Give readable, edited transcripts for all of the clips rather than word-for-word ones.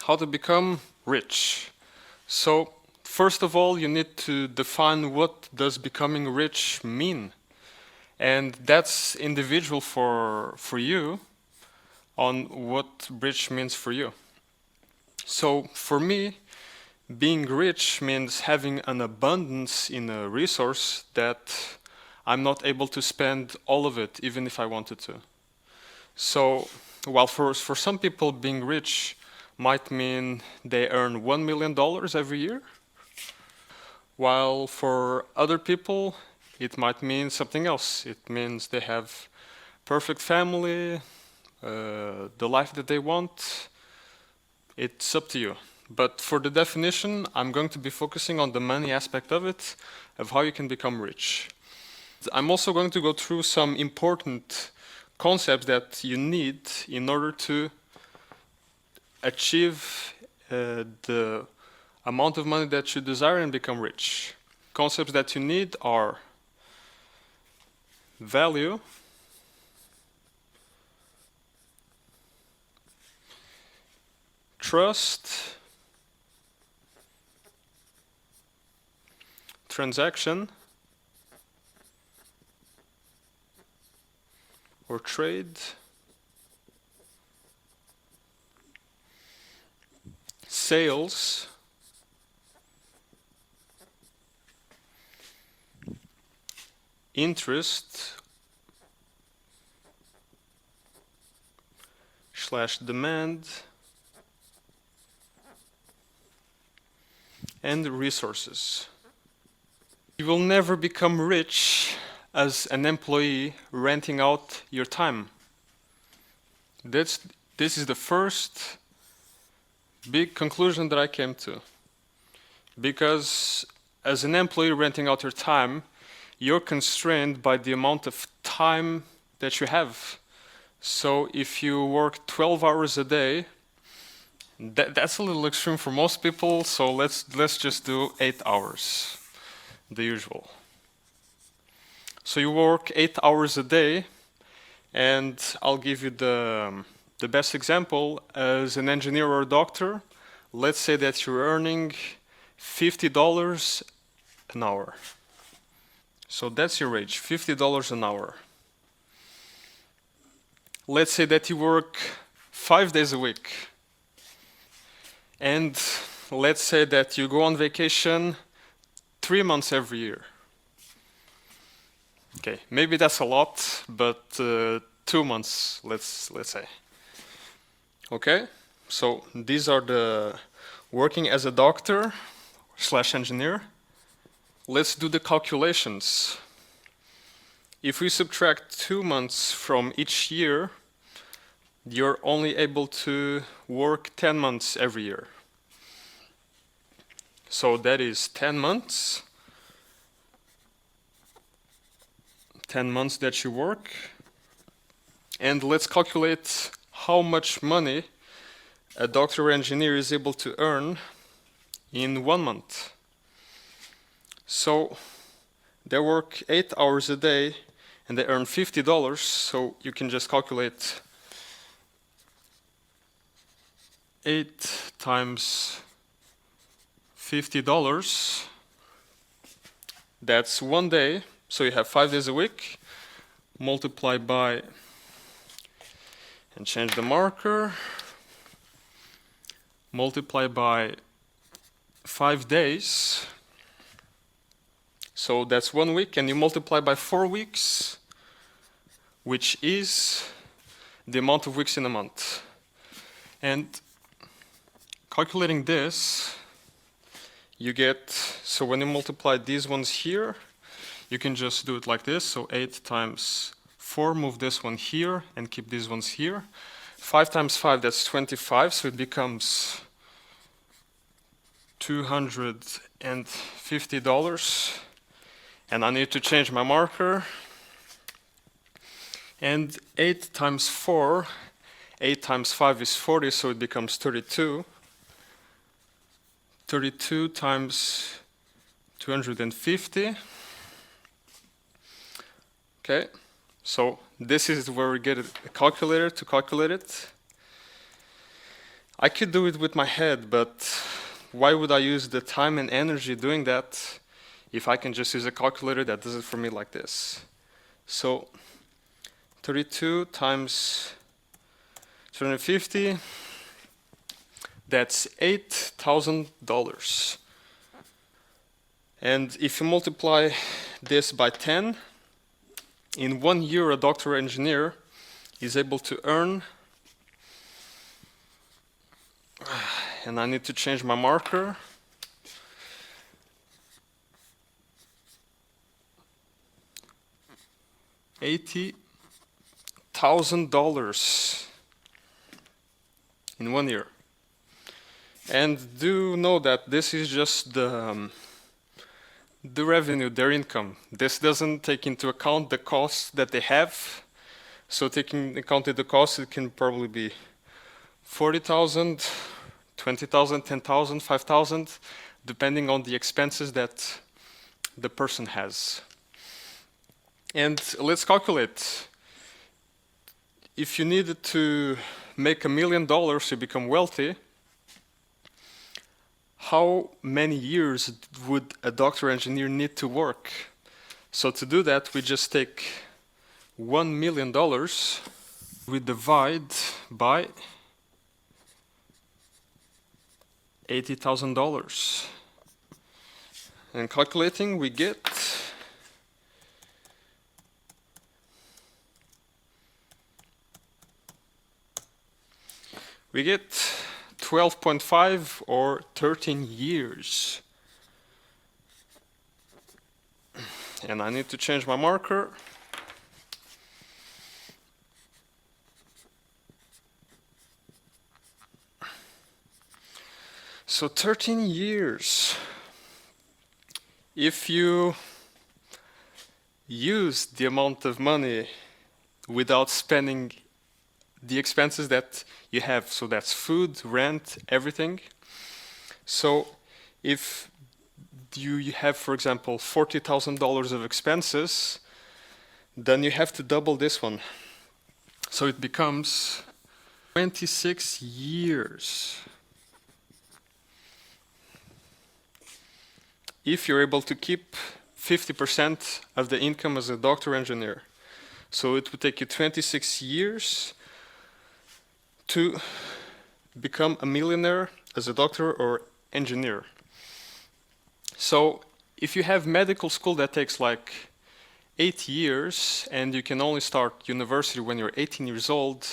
how to become rich. So first of all, you need to define what does becoming rich mean. And that's individual for you on what rich means for you. So for me, being rich means having an abundance in a resource that I'm not able to spend all of it, even if I wanted to. So, while for some people, being rich might mean they earn $1 million every year, while for other people, it might mean something else. It means they have perfect family, the life that they want. It's up to you. But for the definition, I'm going to be focusing on the money aspect of it, of how you can become rich. I'm also going to go through some important concepts that you need in order to achieve the amount of money that you desire and become rich. Concepts that you need are value, trust, transaction or trade, sales, interest / demand, and resources. You will never become rich as an employee renting out your time. This is the first big conclusion that I came to. Because as an employee renting out your time, you're constrained by the amount of time that you have. So if you work 12 hours a day, that's a little extreme for most people, so let's just do 8 hours, the usual. So you work 8 hours a day, and I'll give you the best example. As an engineer or a doctor, let's say that you're earning $50 an hour. So that's your wage, $50 an hour. Let's say that you work 5 days a week. And let's say that you go on vacation 3 months every year. Okay, maybe that's a lot, but 2 months, let's say. Okay, so these are the working as a doctor / engineer. Let's do the calculations. If we subtract 2 months from each year, you're only able to work 10 months every year. So that is 10 months. 10 months that you work. And let's calculate how much money a doctor or engineer is able to earn in 1 month. So they work 8 hours a day and they earn $50, so you can just calculate 8 times $50. That's 1 day, so you have 5 days a week. Multiply by, and change the marker, multiply by 5 days. So that's 1 week, and you multiply by 4 weeks, which is the amount of weeks in a month. And calculating this, you get, so when you multiply these ones here, you can just do it like this. So 8 times 4, move this one here and keep these ones here. 5 times 5, that's 25, so it becomes $250. And I need to change my marker. And 8 times 4, 8 times 5 is 40, so it becomes 32. 32 times 250. Okay, so this is where we get a calculator to calculate it. I could do it with my head, but why would I use the time and energy doing that if I can just use a calculator that does it for me like this? So 32 times 250, that's $8,000. And if you multiply this by 10, in 1 year a doctor or engineer is able to earn, and I need to change my marker, $80,000 in 1 year. And do know that this is just the revenue, their income. This doesn't take into account the costs that they have. So taking into account the costs, it can probably be 40,000, 20,000, 10,000, 5,000, depending on the expenses that the person has. And let's calculate. If you needed to make $1 million to become wealthy, how many years would a doctor engineer need to work? So to do that, we just take $1 million, we divide by $80,000. And calculating, we get we get 12.5 or 13 years. And I need to change my marker. So 13 years. If you use the amount of money without spending the expenses that you have, so that's food, rent, everything. So if you have, for example, $40,000 of expenses, then you have to double this one. So it becomes 26 years. If you're able to keep 50% of the income as a doctor engineer. So it would take you 26 years to become a millionaire as a doctor or engineer. So if you have medical school that takes like 8 years and you can only start university when you're 18 years old,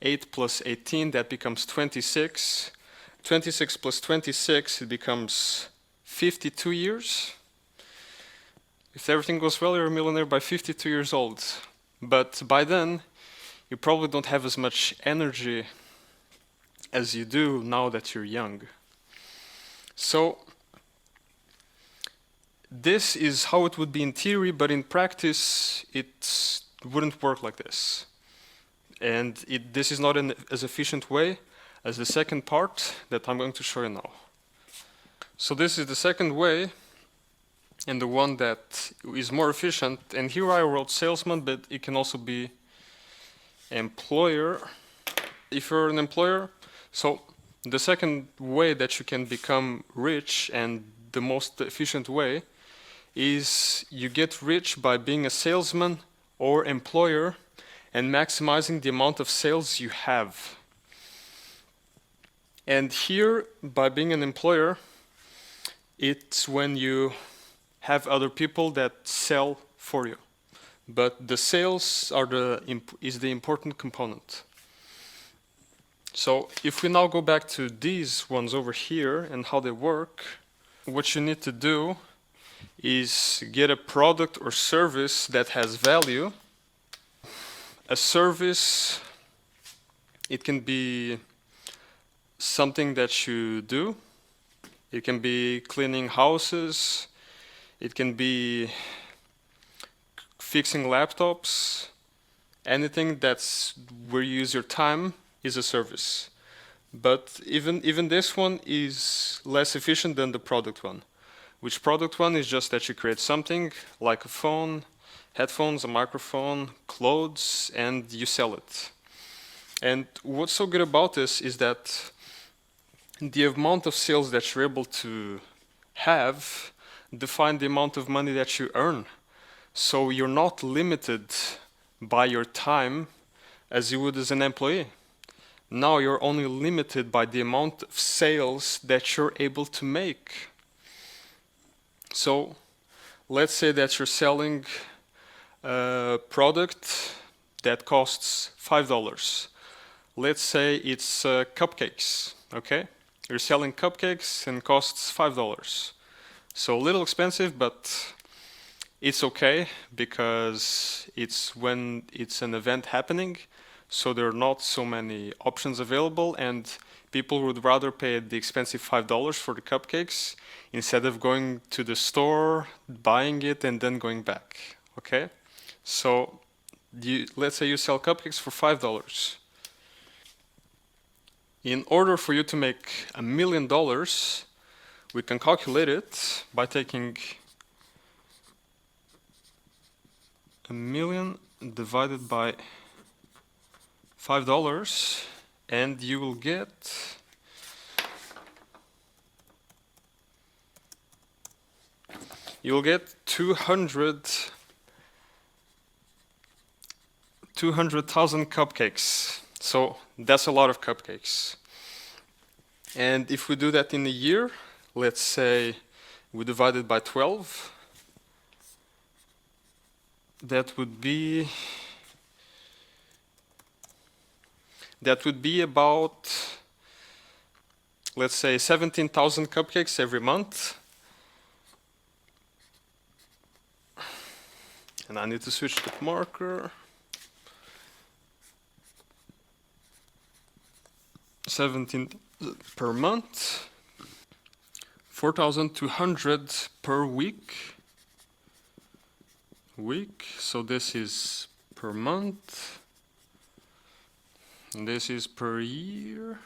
8 plus 18, that becomes 26. 26 plus 26, it becomes 52 years. If everything goes well, you're a millionaire by 52 years old. But by then, you probably don't have as much energy as you do now that you're young. So this is how it would be in theory, but in practice, it wouldn't work like this. And this is not an as efficient way as the second part that I'm going to show you now. So this is the second way, and the one that is more efficient. And here I wrote salesman, but it can also be employer. If you're an employer, so the second way that you can become rich, and the most efficient way, is you get rich by being a salesman or employer and maximizing the amount of sales you have. And here, by being an employer, it's when you have other people that sell for you. But the sales is the important component. So if we now go back to these ones over here and how they work, what you need to do is get a product or service that has value. A service, it can be something that you do. It can be cleaning houses. It can be fixing laptops. Anything that's where you use your time is a service. But even this one is less efficient than the product one. Which product one is just that you create something like a phone, headphones, a microphone, clothes, and you sell it. And what's so good about this is that the amount of sales that you're able to have define the amount of money that you earn. So you're not limited by your time as you would as an employee. Now you're only limited by the amount of sales that you're able to make. So let's say that you're selling a product that costs $5. Let's say it's cupcakes, okay? You're selling cupcakes and costs $5. So a little expensive, but it's okay because it's when it's an event happening, so there are not so many options available, and people would rather pay the expensive $5 for the cupcakes instead of going to the store, buying it, and then going back, okay? So let's say you sell cupcakes for $5. In order for you to make $1 million, we can calculate it by taking 1 million divided by $5, and you will get $200,000 cupcakes. So that's a lot of cupcakes. And if we do that in a year, let's say we divide it by 12, that would be about, let's say, 17,000 cupcakes every month. And I need to switch to marker. 17 per month, 4,200 per week. So this is per month, and this is per year.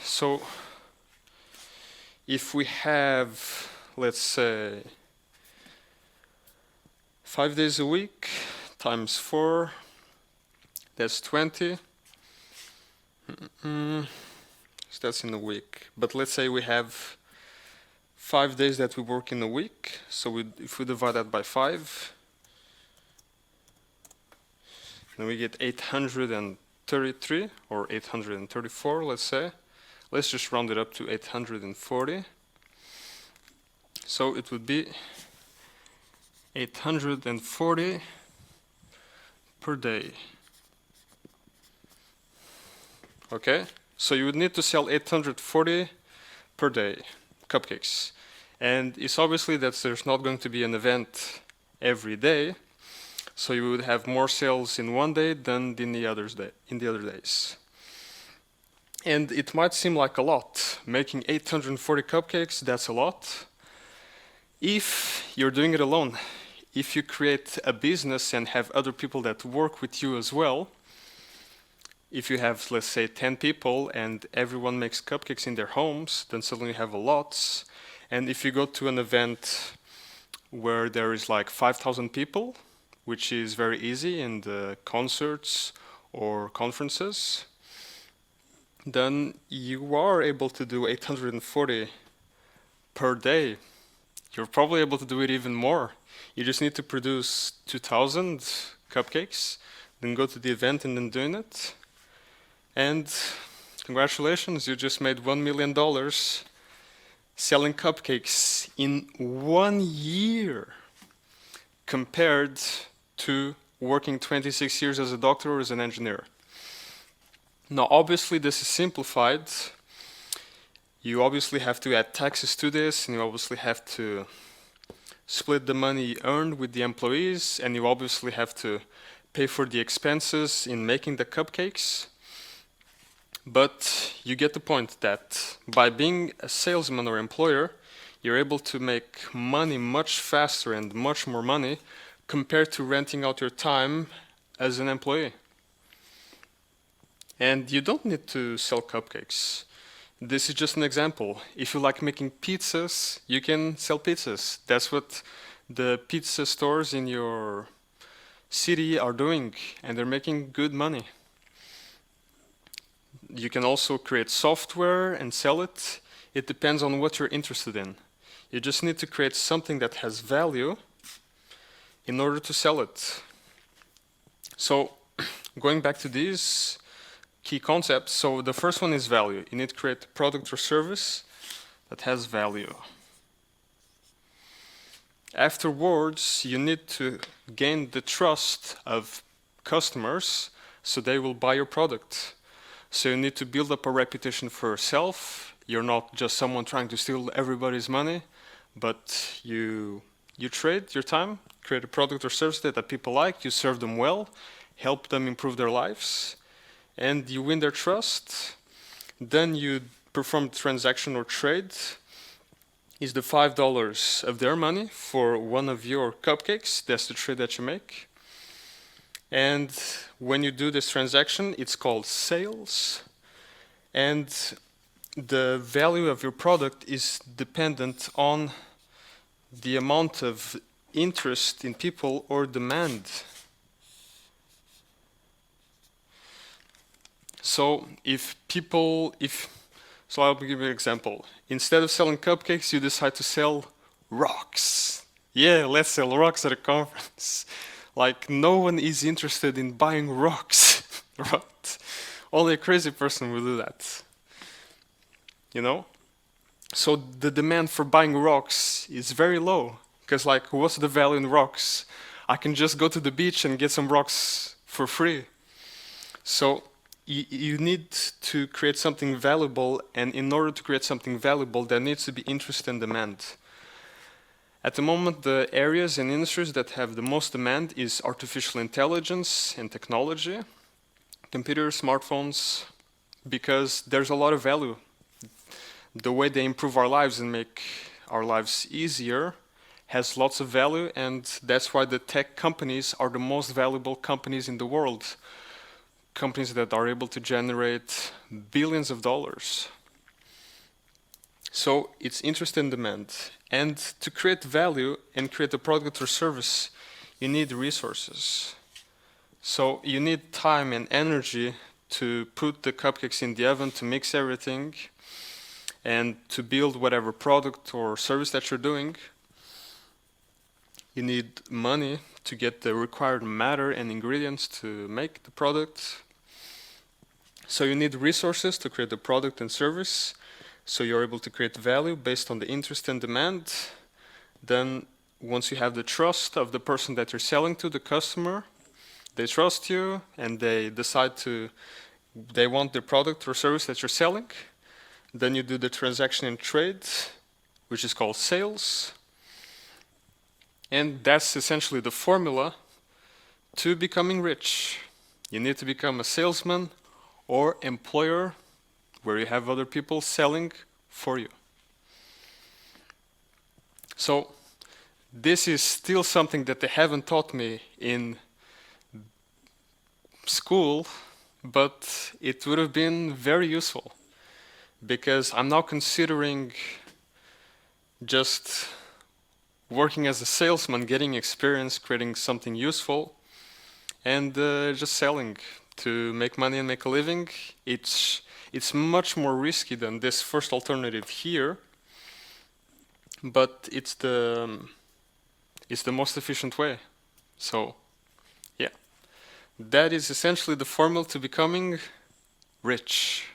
So if we have, let's say, 5 days a week times 4, that's 20. So that's in a week. But let's say we have 5 days that we work in a week. So if we divide that by 5, then we get 833 or 834, let's say. Let's just round it up to 840. So it would be 840 per day. Okay, so you would need to sell 840 per day cupcakes, and it's obviously that there's not going to be an event every day, so you would have more sales in one day than in the other days. And it might seem like a lot. Making 840 cupcakes, that's a lot. If you're doing it alone, if you create a business and have other people that work with you as well, if you have, let's say, 10 people and everyone makes cupcakes in their homes, then suddenly you have a lot. And if you go to an event where there is like 5,000 people, which is very easy in the concerts or conferences, then you are able to do 840 per day. You're probably able to do it even more. You just need to produce 2,000 cupcakes, then go to the event and then doing it. And congratulations, you just made $1 million selling cupcakes in 1 year compared to working 26 years as a doctor or as an engineer. Now, obviously, this is simplified. You obviously have to add taxes to this, and you obviously have to split the money earned with the employees, and you obviously have to pay for the expenses in making the cupcakes. But you get the point that by being a salesman or employer, you're able to make money much faster and much more money compared to renting out your time as an employee. And you don't need to sell cupcakes. This is just an example. If you like making pizzas, you can sell pizzas. That's what the pizza stores in your city are doing, and they're making good money. you can also create software and sell it. It depends on what you're interested in. You just need to create something that has value in order to sell it. So going back to these key concepts, so the first one is value. You need to create a product or service that has value. Afterwards, you need to gain the trust of customers so they will buy your product. So you need to build up a reputation for yourself. You're not just someone trying to steal everybody's money, but you trade your time, create a product or service that people like, you serve them well, help them improve their lives, and you win their trust. Then you perform the transaction or trade. Is the $5 of their money for one of your cupcakes. That's the trade that you make. And when you do this transaction, it's called sales. And the value of your product is dependent on the amount of interest in people or demand. So so I'll give you an example. Instead of selling cupcakes, you decide to sell rocks. Yeah, let's sell rocks at a conference. Like, no one is interested in buying rocks, right? Only a crazy person will do that. You know? So the demand for buying rocks is very low. Because, like, what's the value in rocks? I can just go to the beach and get some rocks for free. So you need to create something valuable, and in order to create something valuable, there needs to be interest and demand. At the moment, the areas and industries that have the most demand is artificial intelligence and technology, computers, smartphones, because there's a lot of value. The way they improve our lives and make our lives easier has lots of value, and that's why the tech companies are the most valuable companies in the world. Companies that are able to generate billions of dollars. So it's interest and demand. And to create value and create a product or service, you need resources. So you need time and energy to put the cupcakes in the oven, to mix everything, and to build whatever product or service that you're doing. You need money to get the required matter and ingredients to make the product. So you need resources to create the product and service. So you're able to create value based on the interest and demand. Then once you have the trust of the person that you're selling to, the customer, they trust you and they decide they want the product or service that you're selling. Then you do the transaction and trade, which is called sales. And that's essentially the formula to becoming rich. You need to become a salesman or employer where you have other people selling for you. So this is still something that they haven't taught me in school, but it would have been very useful because I'm now considering just working as a salesman, getting experience, creating something useful, and just selling to make money and make a living. It's much more risky than this first alternative here, but it's the most efficient way. So yeah, that is essentially the formula to becoming rich.